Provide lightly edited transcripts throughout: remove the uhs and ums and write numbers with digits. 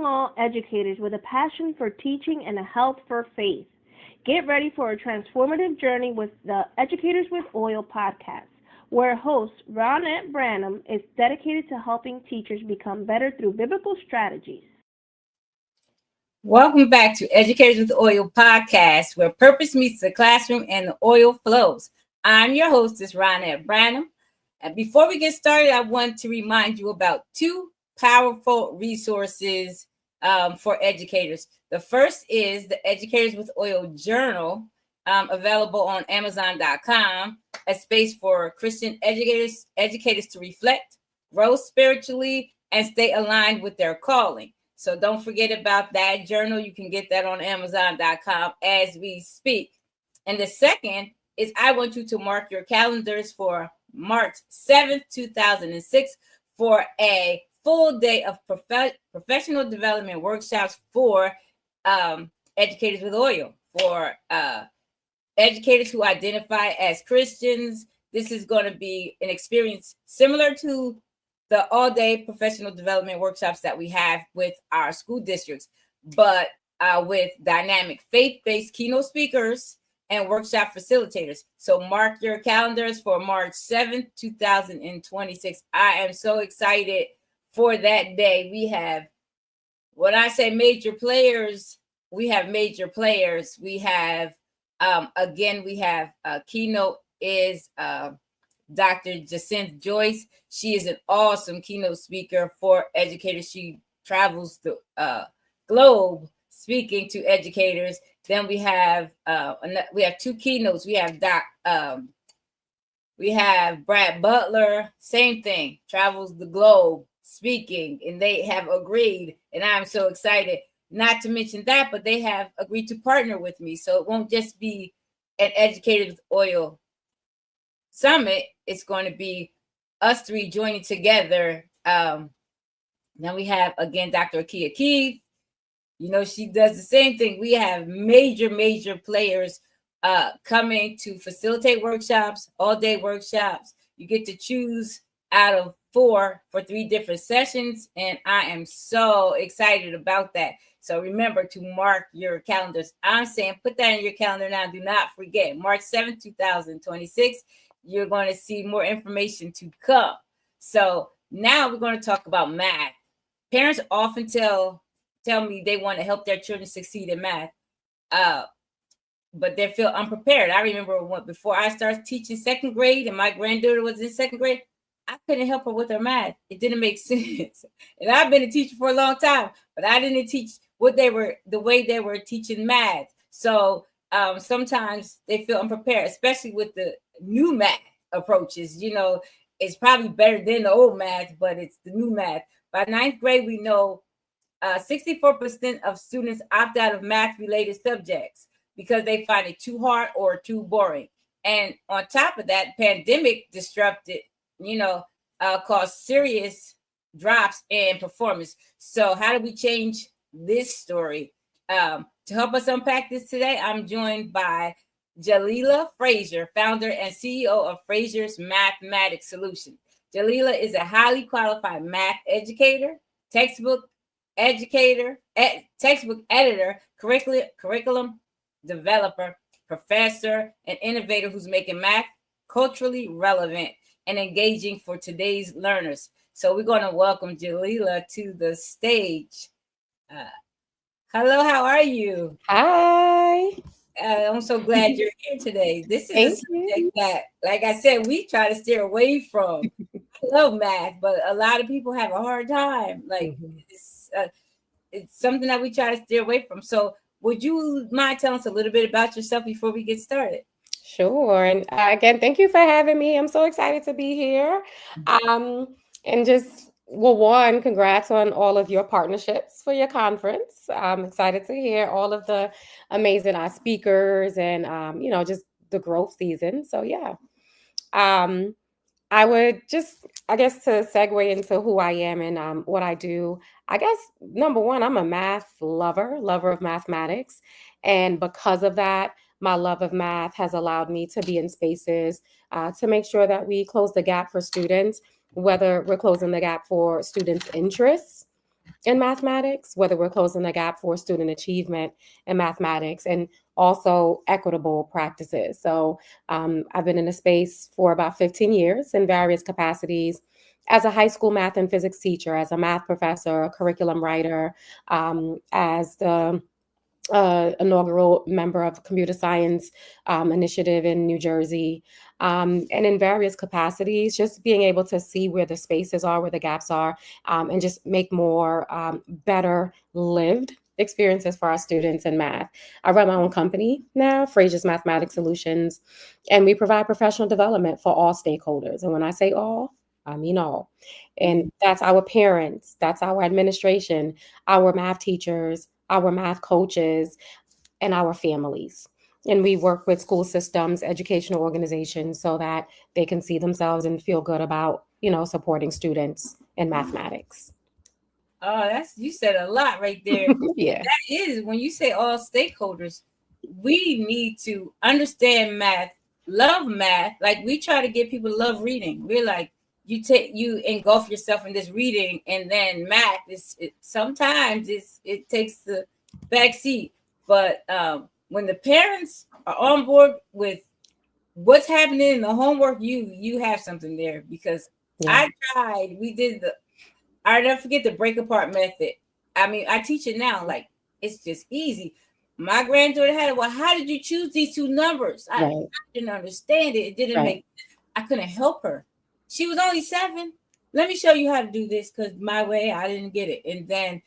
all educators with a passion for teaching and a health for faith. Get ready for a transformative journey with the Educators with Oil podcast, where host Ronette Branham is dedicated to helping teachers become better through biblical strategies. Welcome back to Educators with Oil podcast, where purpose meets the classroom and the oil flows. I'm your hostess, Ronette Branham. And before we get started, I want to remind you about two powerful resources for educators. The first is the Educators with Oil Journal, available on Amazon.com, a space for Christian educators to reflect, grow spiritually, and stay aligned with their calling. So don't forget about that journal. You can get that on Amazon.com as we speak. And the second is I want you to mark your calendars for March 7th, 2006 for a full day of professional development workshops for educators with oil, for educators who identify as Christians. This is going to be an experience similar to the all-day professional development workshops that we have with our school districts, but with dynamic faith-based keynote speakers and workshop facilitators. So mark your calendars for March 7th, 2026. I am so excited for that day. We have, when I say major players, we have major players. We have, we have keynote is Dr. Jacinth Joyce. She is an awesome keynote speaker for educators. She travels the globe speaking to educators. Then we have two keynotes. We have Brad Butler, same thing, travels the globe speaking, and they have agreed, and I'm so excited. Not to mention that, but they have agreed to partner with me, so it won't just be an Educators with Oil summit. It's going to be us three joining together. Now we have again Dr. Akia Keith. You know, she does the same thing. We have major players coming to facilitate workshops, all-day workshops. You get to choose out of 4 for 3 different sessions, and I am so excited about that. So remember to mark your calendars. I'm saying put that in your calendar now. Do not forget, March 7th, 2026. You're going to see more information to come. So now we're going to talk about math. Parents often tell me they want to help their children succeed in math, but they feel unprepared. I remember before I started teaching 2nd grade and my granddaughter was in 2nd grade, I couldn't help her with her math. It didn't make sense. And I've been a teacher for a long time, but I didn't teach the way they were teaching math. So sometimes they feel unprepared, especially with the new math approaches. You know, it's probably better than the old math, but it's the new math. By 9th grade, we know 64% of students opt out of math-related subjects because they find it too hard or too boring. And on top of that, pandemic disrupted, caused serious drops in performance. So how do we change this story? To help us unpack this today, I'm joined by Jaliyla Fraser, founder and CEO of Fraser's Mathematics Solution. Jaliyla is a highly qualified math educator, textbook editor, curriculum developer, professor, and innovator who's making math culturally relevant and engaging for today's learners. So we're going to welcome Jaliyla to the stage. Hello, how are you? Hi. I'm so glad you're here today. This is a subject that, like I said, we try to steer away from. I love math, but a lot of people have a hard time. Like it's something that we try to steer away from. So would you mind telling us a little bit about yourself before we get started? Sure. And again, thank you for having me. I'm so excited to be here. And just, one, congrats on all of your partnerships for your conference. I'm excited to hear all of the amazing speakers and, just the growth season. So, yeah. I would just, I guess, to segue into who I am and what I do, I guess, number one, I'm a math lover of mathematics. And because of that, my love of math has allowed me to be in spaces to make sure that we close the gap for students, whether we're closing the gap for students' interests in mathematics, whether we're closing the gap for student achievement in mathematics, and also equitable practices. So I've been in the space for about 15 years in various capacities as a high school math and physics teacher, as a math professor, a curriculum writer, as the inaugural member of computer science initiative in New Jersey, and in various capacities, just being able to see where the spaces are, where the gaps are, and just make more better lived experiences for our students in math. I run my own company now, Fraser's Mathematics Solutions, and we provide professional development for all stakeholders. And when I say all, I mean all. And that's our parents, that's our administration, our math teachers, our math coaches, and our families. And we work with school systems, educational organizations, so that they can see themselves and feel good about, supporting students in mathematics. Oh, you said a lot right there. Yeah. That is, when you say all stakeholders, we need to understand math, love math. Like, we try to get people to love reading. We're like, you engulf yourself in this reading, and then math sometimes it takes the back seat. But when the parents are on board with what's happening in the homework, you have something there. Because I tried, I'll never forget the break apart method. I mean, I teach it now. Like, it's just easy. My granddaughter had it. Well, how did you choose these two numbers? I didn't understand it. It didn't I couldn't help her. She was only 7. Let me show you how to do this, because my way, I didn't get it. And then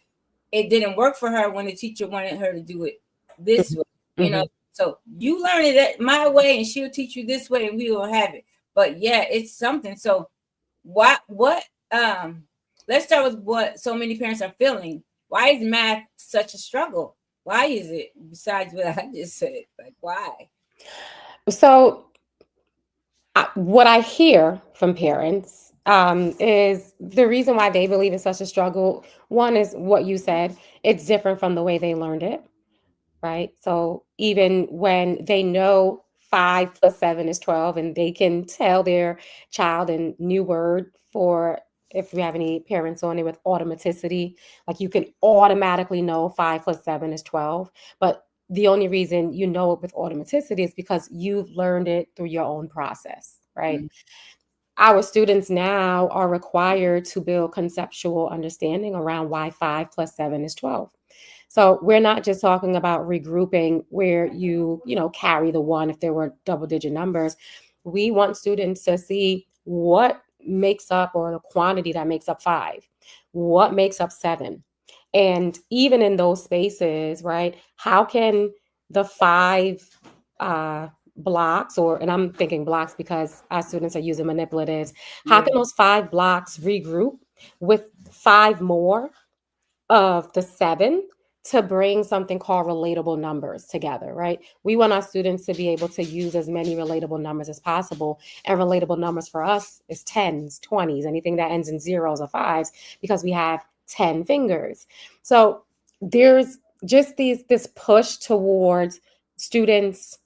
it didn't work for her when the teacher wanted her to do it this way, So you learn it my way, and she'll teach you this way, and we will have it. But yeah, it's something. So what let's start with what so many parents are feeling. Why is math such a struggle? Why is it, besides what I just said? Like, why? So what I hear from parents is the reason why they believe it's such a struggle. One is what you said. It's different from the way they learned it, right? So even when they know 5 plus 7 is 12, and they can tell their child a new word for, if we have any parents on it with automaticity, like you can automatically know 5 plus 7 is 12. But the only reason you know it with automaticity is because you've learned it through your own process, right? Our students now are required to build conceptual understanding around why 5 plus 7 is 12. So we're not just talking about regrouping where you carry the 1 if there were double digit numbers. We want students to see what makes up, or the quantity that makes up 5, what makes up 7. And even in those spaces, right, how can the 5 blocks, and I'm thinking blocks because our students are using manipulatives, how can those 5 blocks regroup with 5 more of the 7 to bring something called relatable numbers together, right? We want our students to be able to use as many relatable numbers as possible. And relatable numbers for us is 10s, 20s, anything that ends in 0s or 5s, because we have 10 fingers. So there's just this push towards students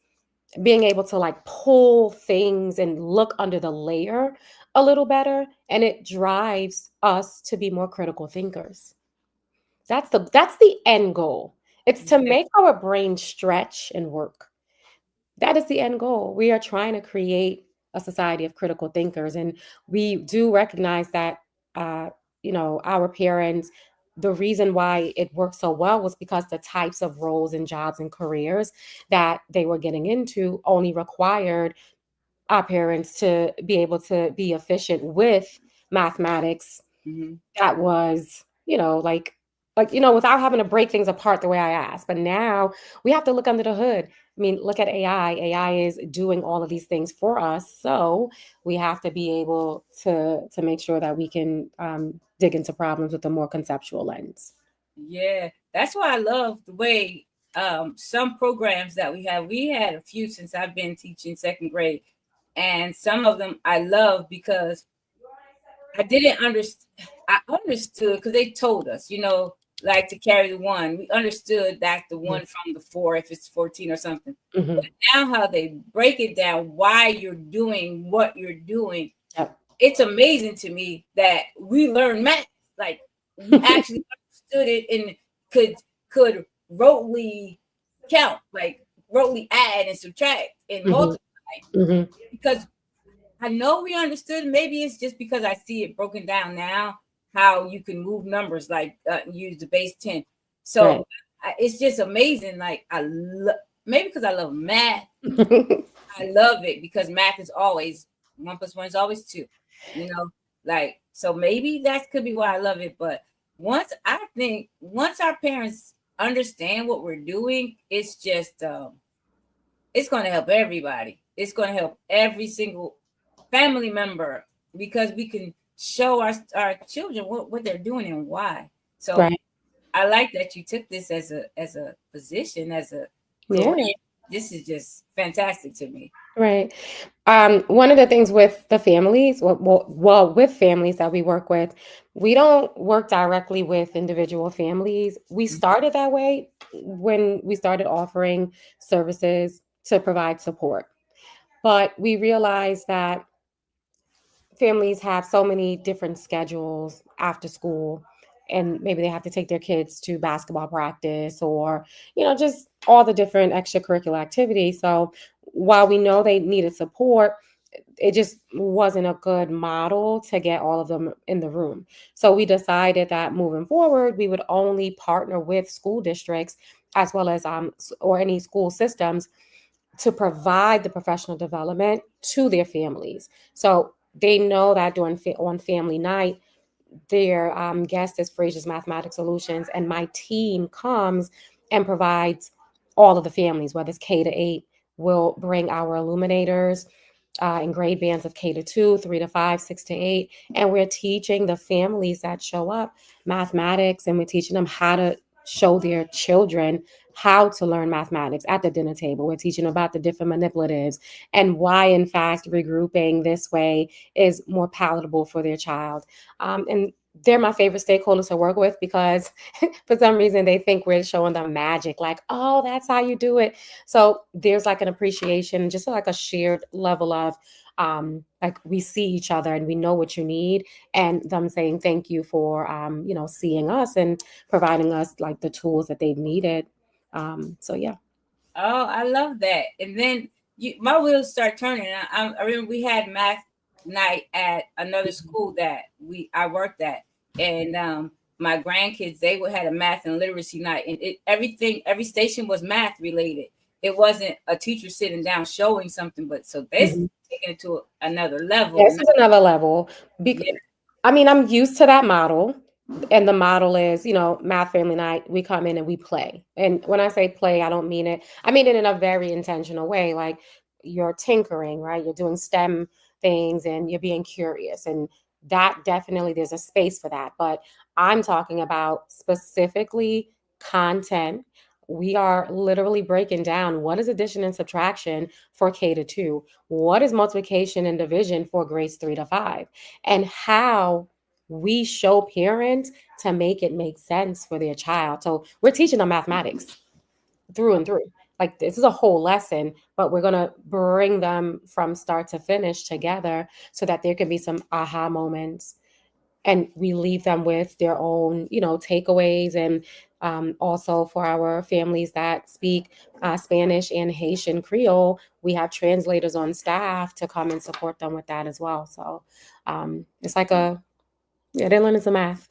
being able to like pull things and look under the layer a little better. And it drives us to be more critical thinkers. That's the end goal. It's to make our brain stretch and work. That is the end goal. We are trying to create a society of critical thinkers, and we do recognize that our parents, the reason why it worked so well was because the types of roles and jobs and careers that they were getting into only required our parents to be able to be efficient with mathematics. That was, without having to break things apart the way I asked. But now we have to look under the hood. I mean, look at AI. AI is doing all of these things for us. So we have to be able to make sure that we can dig into problems with a more conceptual lens. Yeah, that's why I love the way some programs that we had a few since I've been teaching 2nd grade. And some of them I love because I didn't understand. I understood because they told us, like to carry the 1. We understood that the 1 from the 4, if it's 14 or something. But now how they break it down, why you're doing what you're doing, it's amazing to me that we learn math. Like, we actually understood it and could rotely count, like rotely add and subtract and multiply. Because I know we understood. Maybe it's just because I see it broken down now, how you can move numbers, like use the base 10. So it's just amazing. Like maybe because I love math, I love it because math is always 1 + 1 is always 2. You know, like, so maybe that could be why I love it. But once our parents understand what we're doing, it's just it's going to help everybody. It's going to help every single family member because we can show our children what they're doing and why. So I like that you took this as a position, as a career. This is just fantastic to me. Right. One of the things with the families, well, with families that we work with, we don't work directly with individual families. We started that way when we started offering services to provide support. But we realized that families have so many different schedules after school, and maybe they have to take their kids to basketball practice or, just all the different extracurricular activities. So while we know they needed support, it just wasn't a good model to get all of them in the room. So we decided that moving forward, we would only partner with school districts as well as or any school systems to provide the professional development to their families. So they know that on family night, their guest is Fraser's Mathematics Solutions, and my team comes and provides all of the families, whether it's K to 8, we'll bring our illuminators in grade bands of K to 2, 3 to 5, 6 to 8, and we're teaching the families that show up mathematics, and we're teaching them how to show their children how to learn mathematics at the dinner table. We're teaching about the different manipulatives and why, in fact, regrouping this way is more palatable for their child. And they're my favorite stakeholders to work with because for some reason they think we're showing them magic, like, oh, that's how you do it. So there's like an appreciation, just like a shared level of like we see each other and we know what you need, and them saying thank you for seeing us and providing us like the tools that they've needed. So yeah. Oh, I love that. And then my wheels start turning. I remember we had math night at another school that I worked at, and my grandkids, they would had a math and literacy night, and every station was math related. It wasn't a teacher sitting down showing something, but so this taking it to another level. This is another level. I mean, I'm used to that model. And the model is, math family night, we come in and we play. And when I say play, I don't mean it. I mean it in a very intentional way. Like you're tinkering, right? You're doing STEM things and you're being curious. And that definitely, there's a space for that. But I'm talking about specifically content. We are literally breaking down what is addition and subtraction for K to 2, what is multiplication and division for grades 3 to 5, and how we show parents to make it make sense for their child. So we're teaching them mathematics through and through. Like this is a whole lesson, but we're going to bring them from start to finish together so that there can be some aha moments, and we leave them with their own, takeaways. And also for our families that speak Spanish and Haitian Creole, we have translators on staff to come and support them with that as well. So it's like they're learning some math.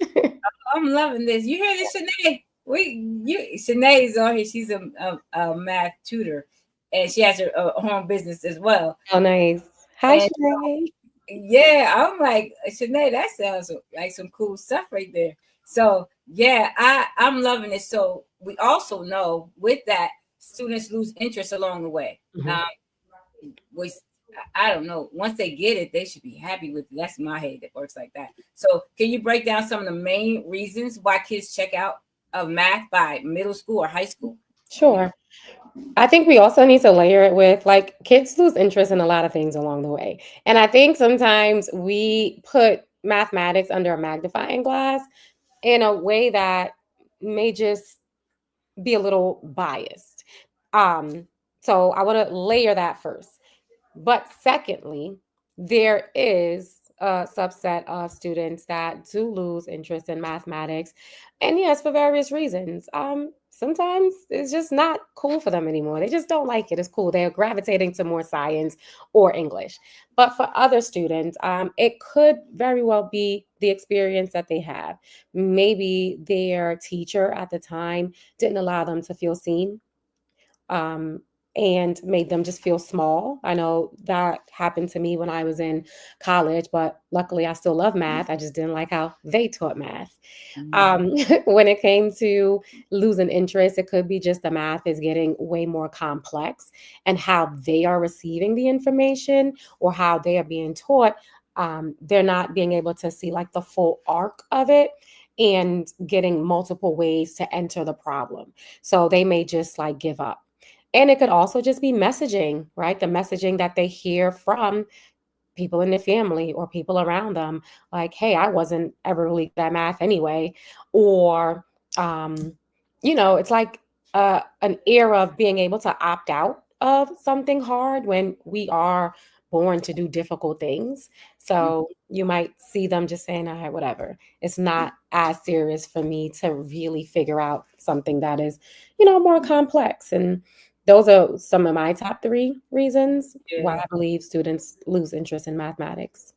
I'm loving this. You hear this, Shanae? Shanae is on here. She's a math tutor, and she has her home business as well. Oh, nice. Hi, Shanae. Yeah, I'm like, Shanae, that sounds like some cool stuff right there. So yeah, I'm loving it. So we also know with that, students lose interest along the way. Which I don't know. Once they get it, they should be happy with it. That's my head that works like that. So can you break down some of the main reasons why kids check out of math by middle school or high school? Sure. I think we also need to layer it with like kids lose interest in a lot of things along the way. And I think sometimes we put mathematics under a magnifying glass in a way that may just be a little biased. So I want to layer that first. But secondly, there is a subset of students that do lose interest in mathematics. And yes, for various reasons. Sometimes it's just not cool for them anymore. They just don't like it. It's cool. They're gravitating to more science or English. But for other students, it could very well be the experience that they have. Maybe their teacher at the time didn't allow them to feel seen, um, and made them just feel small. I know that happened to me when I was in college, but luckily I still love math. I just didn't like how they taught math. Um, when it came to losing interest, it could be just the math is getting way more complex and how they are receiving the information or how they are being taught. They're not being able to see like the full arc of it and getting multiple ways to enter the problem. So they may just like give up. And it could also just be messaging, right? The messaging that they hear from people in their family or people around them, like, hey, I wasn't ever really good at math anyway. Or, um, it's like an era of being able to opt out of something hard when we are born to do difficult things. So you might see them just saying, all right, whatever. It's not as serious for me to really figure out something that is, more complex. And those are some of my top three reasons why Yeah. I believe students lose interest in mathematics.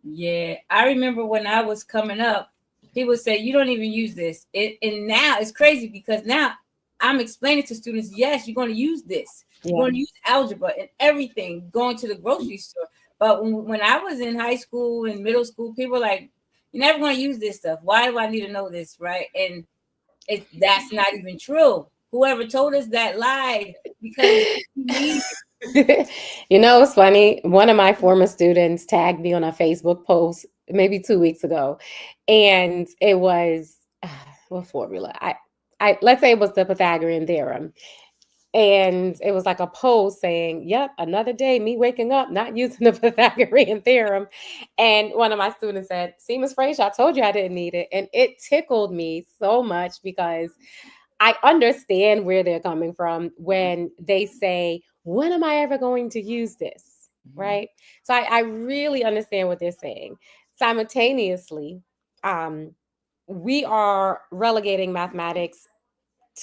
Yeah, I remember when I was coming up, people would say you don't even use this. And now it's crazy because now I'm explaining to students, yes, you're going to use this. You're Yeah. going to use algebra and everything going to the grocery store. But when I was in high school and middle school, people were like, you're never going to use this stuff. Why do I need to know this, right? And that's not even true. Whoever told us that lied because we need it. It's funny. One of my former students tagged me on a Facebook post maybe 2 weeks ago, and it was what formula? I let's say it was the Pythagorean theorem, and it was like a post saying, "Yep, another day, me waking up not using the Pythagorean theorem." And one of my students said, "See, Miss Fraser, I told you I didn't need it," and it tickled me so much because I understand where they're coming from when they say, when am I ever going to use this? Right. So I really understand what they're saying. Simultaneously, um, we are relegating mathematics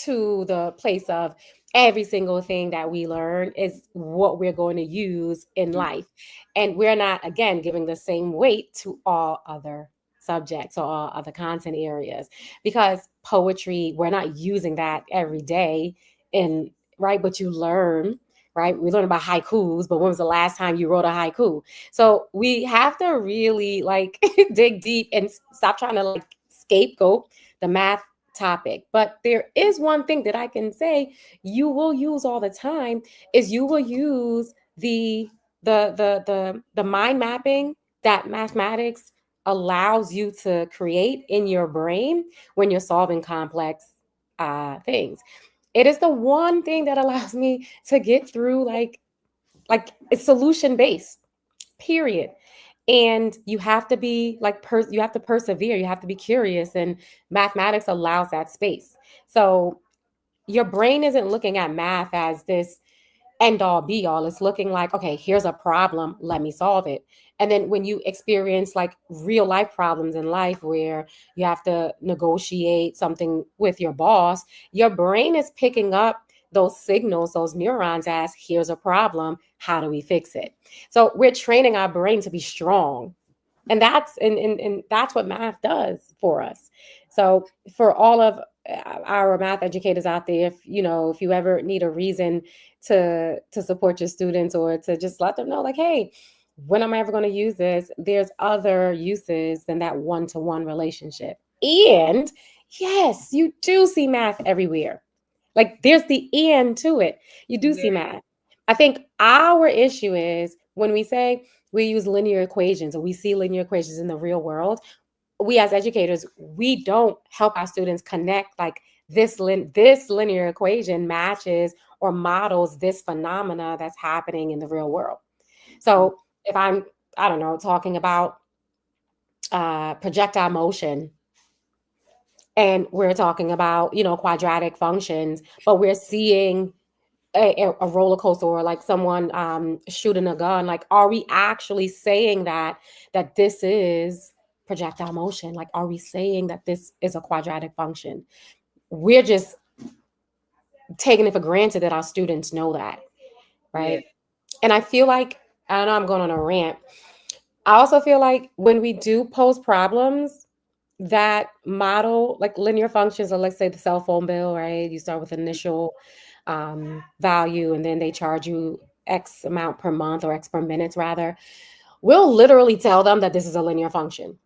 to the place of every single thing that we learn is what we're going to use in life. And we're not, again, giving the same weight to all other subjects or all other content areas because poetry, we're not using that every day in right, but you learn. Right, we learn about haikus, but when was the last time you wrote a haiku? So we have to really like dig deep and stop trying to like scapegoat the math topic. But there is one thing that I can say you will use all the time is you will use the mind mapping that mathematics allows you to create in your brain when you're solving complex things. It is the one thing that allows me to get through like it's solution based, period. And you have to be like you have to persevere, you have to be curious, and mathematics allows that space. So your brain isn't looking at math as this end all be all. It's looking like, okay, here's a problem, let me solve it. And then when you experience like real life problems in life where you have to negotiate something with your boss, your brain is picking up those signals, those neurons as here's a problem, how do we fix it? So we're training our brain to be strong, and that's what math does for us. So for all of our math educators out there, if you ever need a reason to support your students or to just let them know like, hey, when am I ever going to use this, there's other uses than that one-to-one relationship. And yes, you do see math everywhere. Like there's the end to it. You do see Yeah. math. I think our issue is when we say we use linear equations or we see linear equations in the real world, we as educators, we don't help our students connect like this linear equation matches or models this phenomena that's happening in the real world. So if I don't know, talking about projectile motion, and we're talking about quadratic functions, but we're seeing a roller coaster, or like someone shooting a gun. Like, are we actually saying that this is projectile motion? Like, are we saying that this is a quadratic function? We're just taking it for granted that our students know that, right? Yeah. And I feel like, I know I'm going on a rant. I also feel like when we do pose problems that model like linear functions, or let's say the cell phone bill, right? You start with initial value, and then they charge you X amount per month, or X per minutes rather. We'll literally tell them that this is a linear function.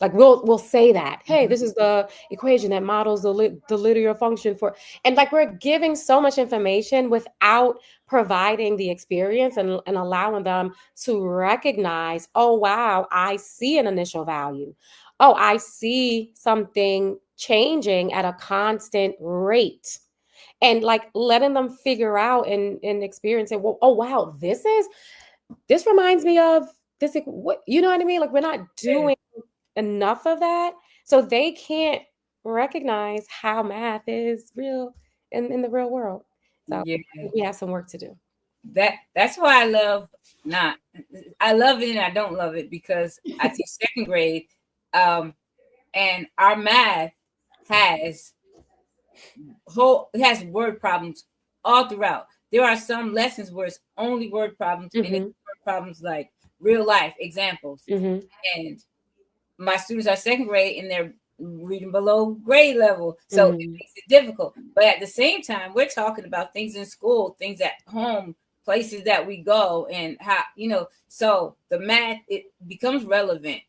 Like, we'll say that, hey, this is the equation that models the linear function for, and like, we're giving so much information without providing the experience, and allowing them to recognize, oh wow, I see an initial value. Oh, I see something changing at a constant rate. And like, letting them figure out and experience it. Well, oh wow, this reminds me of this. What, you know what I mean? Like, we're not Yeah. doing enough of that, so they can't recognize how math is real in the real world. So Yeah. we have some work to do. That's why I love not I love it and I don't love it, because I teach second grade, and our math has it has word problems all throughout. There are some lessons where it's only word problems, and it's word problems like real life examples. And my students are second grade and they're reading below grade level, so it makes it difficult. But at the same time, we're talking about things in school, things at home, places that we go, and how, so the math, it becomes relevant.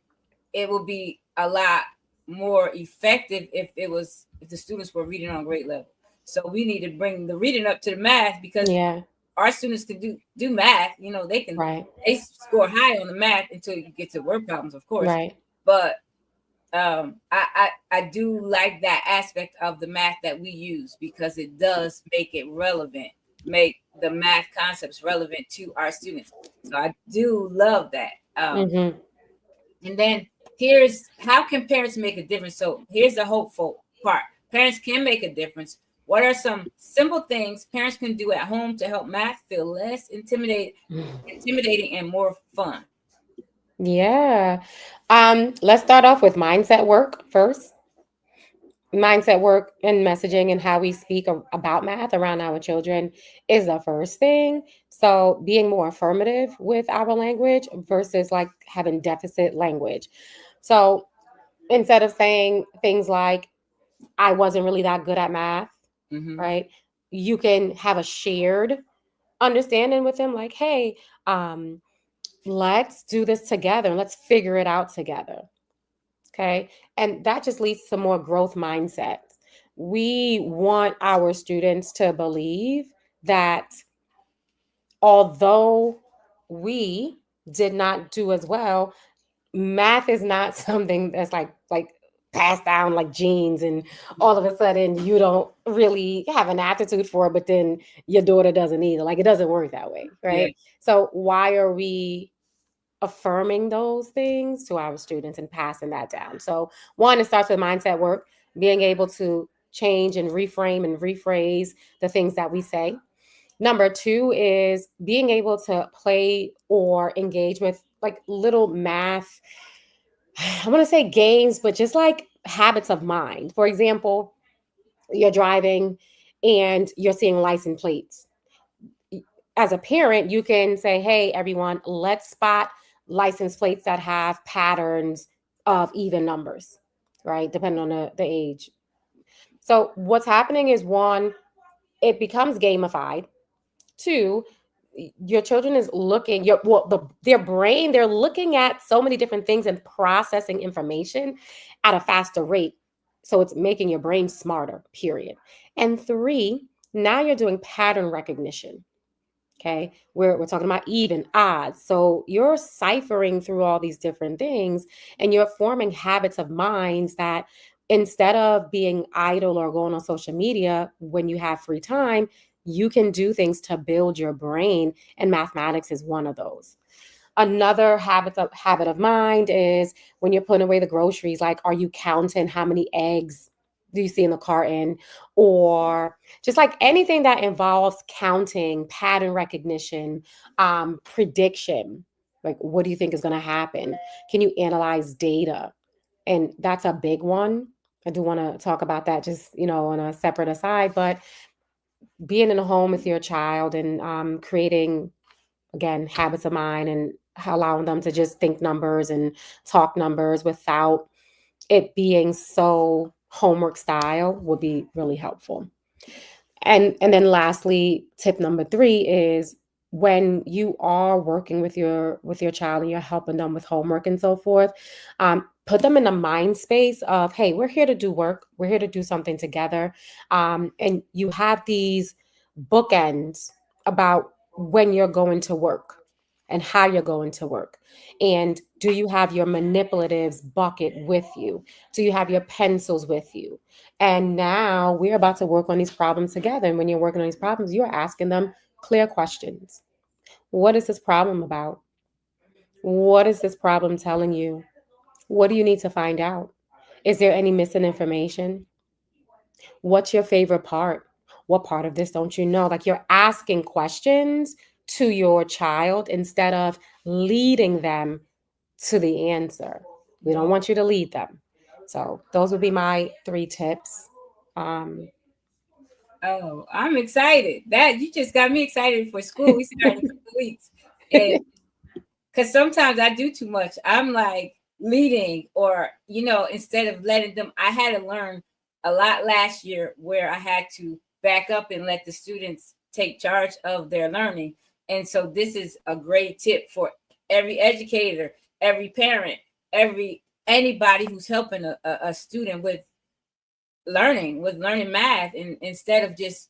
It will be a lot more effective if the students were reading on grade level. So we need to bring the reading up to the math, because Yeah, our students can do math. right, They score high on the math until you get to word problems, of course. right. But I do like that aspect of the math that we use, because it does make it relevant, make the math concepts relevant to our students. So I do love that. And then here's how can parents make a difference. So here's the hopeful part. Parents can make a difference. What are some simple things parents can do at home to help math feel less intimidating and more fun? Yeah. Let's start off with mindset work first. Mindset work and messaging and how we speak about math around our children is the first thing. So being more affirmative with our language versus like having deficit language. So instead of saying things like, I wasn't really that good at math, right? You can have a shared understanding with them, like, hey, let's do this together. Let's figure it out together. Okay. And that just leads to more growth mindsets. We want our students to believe that although we did not do as well, math is not something that's like passed down like genes, and all of a sudden you don't really have an aptitude for it, but then your daughter doesn't either. Like, it doesn't work that way, Yeah. right? So why are we affirming those things to our students and passing that down? So one, it starts with mindset work, being able to change and reframe and rephrase the things that we say. Number two is being able to play or engage with like little math, I want to say games, but just like habits of mind. For example, you're driving and you're seeing license plates. As a parent, you can say, hey, everyone, let's spot license plates that have patterns of even numbers, right? Depending on the age. So what's happening is, one, it becomes gamified. Two, your children is looking their brain, they're looking at so many different things and processing information at a faster rate, so it's making your brain smarter, period. And three, now you're doing pattern recognition. Okay, we're talking about even odds, so you're ciphering through all these different things, and you're forming habits of minds that, instead of being idle or going on social media when you have free time, you can do things to build your brain, and mathematics is one of those. Another habit of mind is when you're putting away the groceries, like, are you counting how many eggs do you see in the carton? Or just like anything that involves counting, pattern recognition, prediction. Like, what do you think is going to happen? Can you analyze data? And that's a big one. I do want to talk about that just, on a separate aside, but being in a home with your child and creating, again, habits of mind and allowing them to just think numbers and talk numbers without it being so homework style would be really helpful. And then lastly, tip number 3 is when you are working with your child and you're helping them with homework and so forth, put them in a mind space of, hey, we're here to do work, we're here to do something together, and you have these bookends about when you're going to work and how you're going to work. And do you have your manipulatives bucket with you? Do you have your pencils with you? And now we're about to work on these problems together. And when you're working on these problems, you're asking them clear questions. What is this problem about? What is this problem telling you? What do you need to find out? Is there any missing information? What's your favorite part? What part of this don't you know? Like, you're asking questions to your child instead of leading them to the answer. We don't want you to lead them. So those would be my 3 tips. Oh, I'm excited. That you just got me excited for school. We start in a couple weeks. And because sometimes I do too much. I'm like leading, or, instead of letting them, I had to learn a lot last year where I had to back up and let the students take charge of their learning. And so this is a great tip for every educator, every parent, anybody who's helping a student with learning math, and instead of just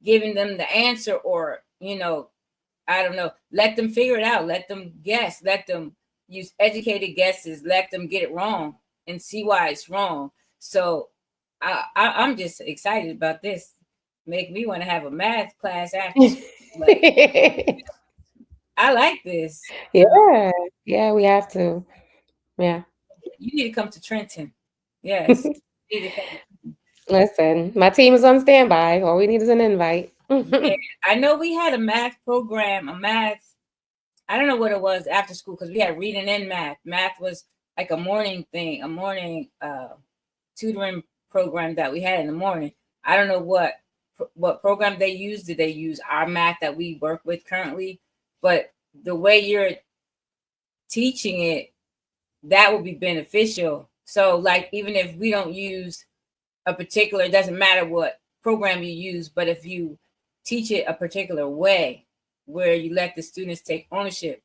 giving them the answer, or I don't know, let them figure it out, let them guess, let them use educated guesses, let them get it wrong and see why it's wrong. So I'm just excited about this. Make me want to have a math class after school. Like, I like this. Yeah, we have to. Yeah. You need to come to Trenton. Yes. You need to come. Listen, my team is on standby. All we need is an invite. And I know we had a math program, I don't know what it was after school, because we had reading and math. Math was like a morning thing, a morning tutoring program that we had in the morning. I don't know what program they used. Did they use our math that we work with currently? But the way you're teaching it, that would be beneficial. So, like, even if we don't use a particular, it doesn't matter what program you use, but if you teach it a particular way where you let the students take ownership,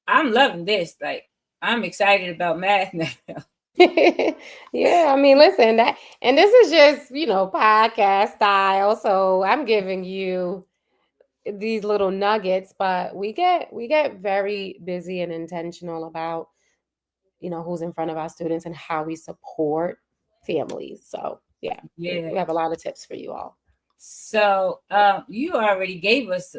I'm loving this. Like, I'm excited about math now. Yeah, I mean, listen, and this is just, podcast style. So I'm giving you these little nuggets, but we get very busy and intentional about, who's in front of our students and how we support families. So yeah, we have a lot of tips for you all. So you already gave us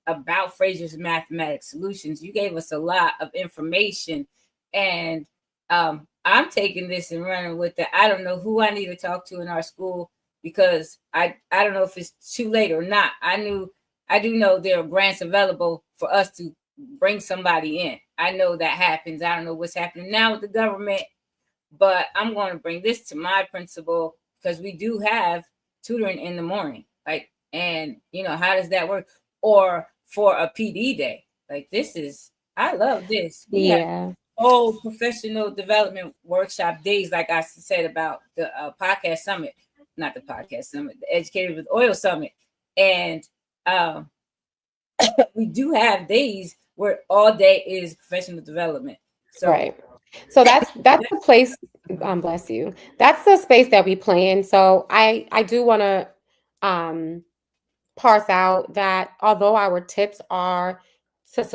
about Fraser's Mathematics Solutions. You gave us a lot of information, and I'm taking this and running with it. I don't know who I need to talk to in our school, because I don't know if it's too late or not. I do know there are grants available for us to bring somebody in. I know that happens. I don't know what's happening now with the government, but I'm going to bring this to my principal, because we do have tutoring in the morning. Like, and how does that work? Or for a PD day. Like, I love this. We have whole professional development workshop days, like I said about the podcast summit, not the podcast summit, the Educators with Oil Summit. And we do have days where all day is professional development. So right. So that's the place. Bless you. That's the space that we play in. So I do want to parse out that although our tips are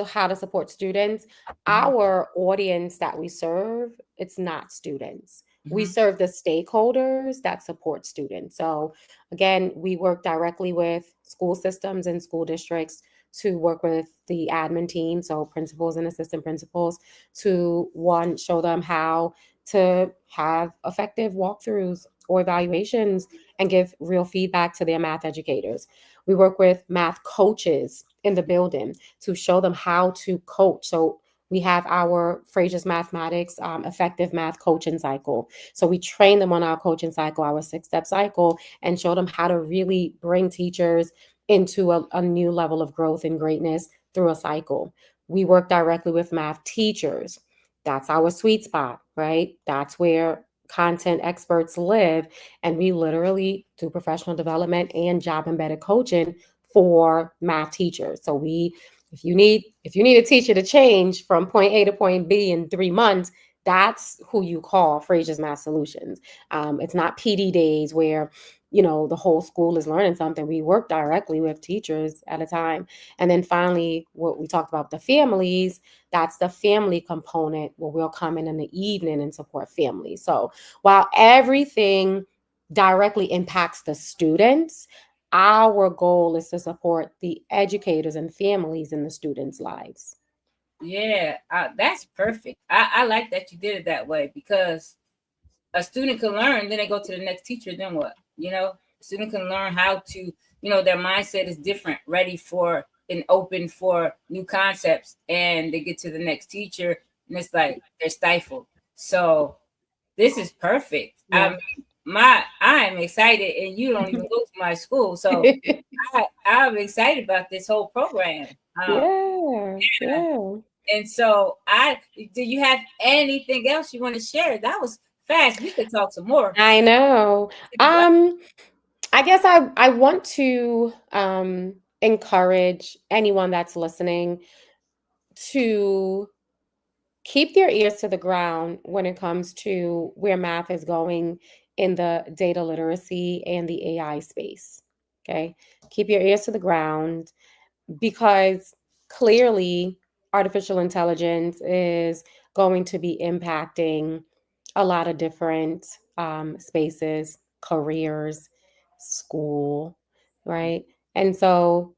how to support students, our audience that we serve, it's not students. We serve the stakeholders that support students. So again, we work directly with school systems and school districts to work with the admin team, so principals and assistant principals, to show them how to have effective walkthroughs or evaluations and give real feedback to their math educators. We work with math coaches in the building to show them how to coach. So we have our Fraser's Mathematics effective math coaching cycle. So we train them on our coaching cycle, our 6-step cycle, and show them how to really bring teachers into a new level of growth and greatness through a cycle. We work directly with math teachers. That's our sweet spot, right? That's where content experts live. And we literally do professional development and job embedded coaching for math teachers. So if you need a teacher to change from point A to point B in 3 months, that's who you call Fraser's Math Solutions. It's not PD days where the whole school is learning something. We work directly with teachers at a time. And then finally, what we talked about, the families, that's the family component where we'll come in the evening and support families. So while everything directly impacts the students, our goal is to support the educators and families in the students' lives. Yeah, that's perfect. I like that you did it that way, because a student can learn, then they go to the next teacher, then what? A student can learn how to, their mindset is different, ready for and open for new concepts, and they get to the next teacher and it's like they're stifled. So this is perfect. Yeah. I am excited, and you don't even go to my school, so I'm excited about this whole program. Yeah. And so do you have anything else you want to share? That was fast. We could talk some more. I know. I guess I want to encourage anyone that's listening to keep their ears to the ground when it comes to where math is going in the data literacy and the AI space. Okay. Keep your ears to the ground, because clearly artificial intelligence is going to be impacting a lot of different spaces, careers, school, right? And so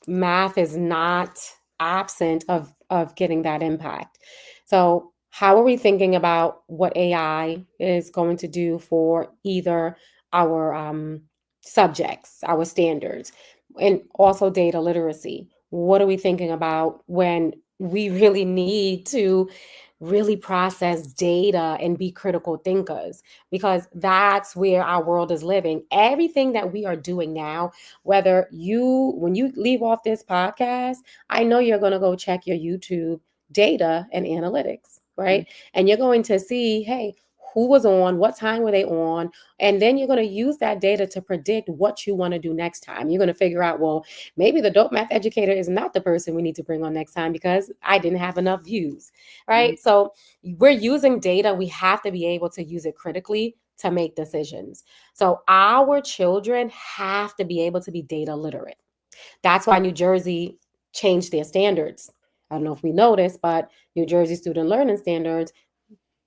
math is not absent of getting that impact. So how are we thinking about what AI is going to do for either our subjects, our standards, and also data literacy? What are we thinking about when we really need to really process data and be critical thinkers? Because that's where our world is living. Everything that we are doing now, when you leave off this podcast, I know you're going to go check your YouTube data and analytics, right? Mm-hmm. And you're going to see, hey, who was on, what time were they on? And then you're going to use that data to predict what you want to do next time. You're going to figure out, well, maybe the dope math educator is not the person we need to bring on next time because I didn't have enough views, right? Mm-hmm. So we're using data. We have to be able to use it critically to make decisions. So our children have to be able to be data literate. That's why New Jersey changed their standards. I don't know if we noticed, but New Jersey Student Learning Standards,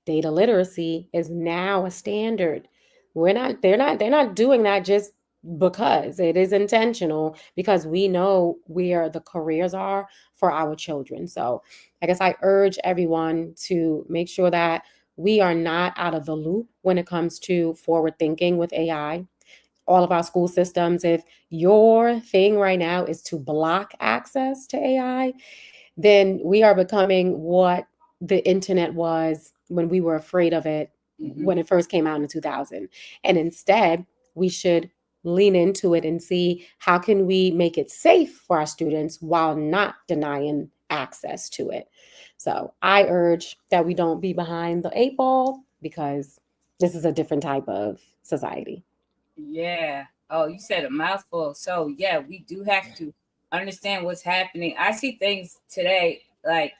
data literacy is now a standard. They're not doing that just because. It is intentional, because we know where the careers are for our children. So I guess I urge everyone to make sure that we are not out of the loop when it comes to forward thinking with AI. All of our school systems, if your thing right now is to block access to AI, then we are becoming what the internet was when we were afraid of it, mm-hmm. when it first came out in 2000. And instead, we should lean into it and see how can we make it safe for our students while not denying access to it. So I urge that we don't be behind the 8 ball, because this is a different type of society. Yeah. Oh, you said a mouthful. So yeah, we do have to understand what's happening. I see things today like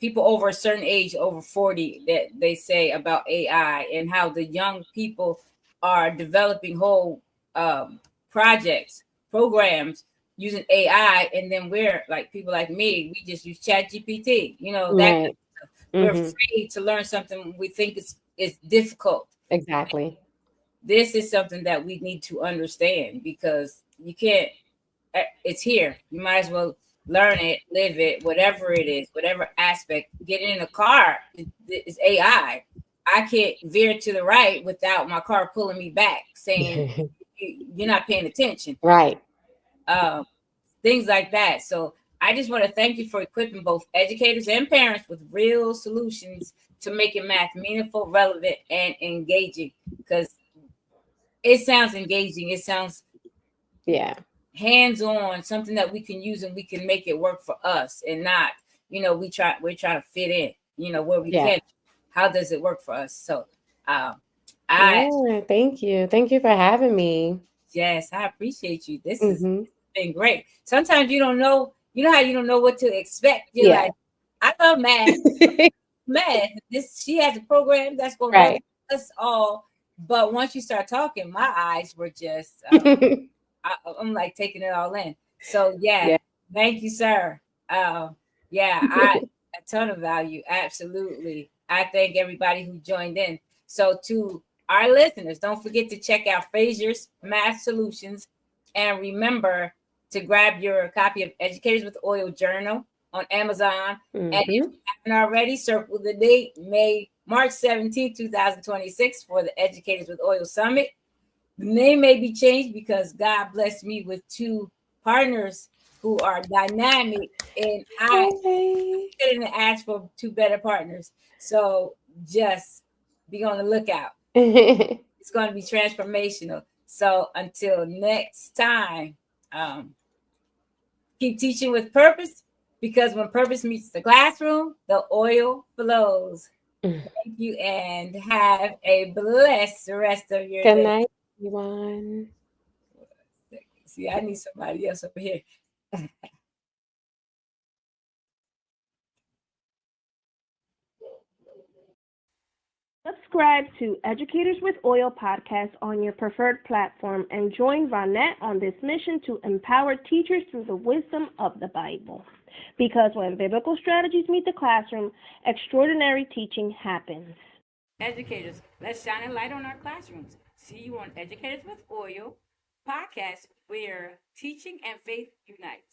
people over a certain age, over 40, that they say about AI and how the young people are developing whole projects, programs using AI, and then we're like, people like me, we just use ChatGPT, that Right. kind of stuff. We're afraid to learn something we think is difficult. Exactly. This is something that we need to understand, because you can't, it's here. You might as well learn it, live it, whatever it is, whatever aspect. Get in a car, it's AI. I can't veer to the right without my car pulling me back, saying you're not paying attention. Right. Things like that. So I just want to thank you for equipping both educators and parents with real solutions to making math meaningful, relevant, and engaging. Because it sounds engaging. It sounds hands-on, something that we can use and we can make it work for us, and not, we're trying to fit in, where we can. How does it work for us? So thank you. Thank you for having me. Yes, I appreciate you. This has been great. Sometimes you don't know, how you don't know what to expect. You're like, I love math. Math. She has a program that's going to work for us all. But once you start talking, my eyes were just, I'm like taking it all in. So thank you, sir. A ton of value. Absolutely. I thank everybody who joined in. So to our listeners, don't forget to check out Fraser's Math Solutions, and remember to grab your copy of Educators with Oil Journal on Amazon. And if you haven't already, circle the date, March 17th, 2026 for the Educators with Oil Summit. The name may be changed because God blessed me with 2 partners who are dynamic, and I couldn't ask for 2 better partners. So just be on the lookout. It's going to be transformational. So until next time, keep teaching with purpose, because when purpose meets the classroom, the oil flows. Thank you, and have a blessed rest of your day. Good night, everyone. See, I need somebody else over here. Subscribe to Educators with Oil podcast on your preferred platform and join Ronette on this mission to empower teachers through the wisdom of the Bible. Because when biblical strategies meet the classroom, extraordinary teaching happens. Educators, let's shine a light on our classrooms. See you on Educators with Oil podcast, where teaching and faith unite.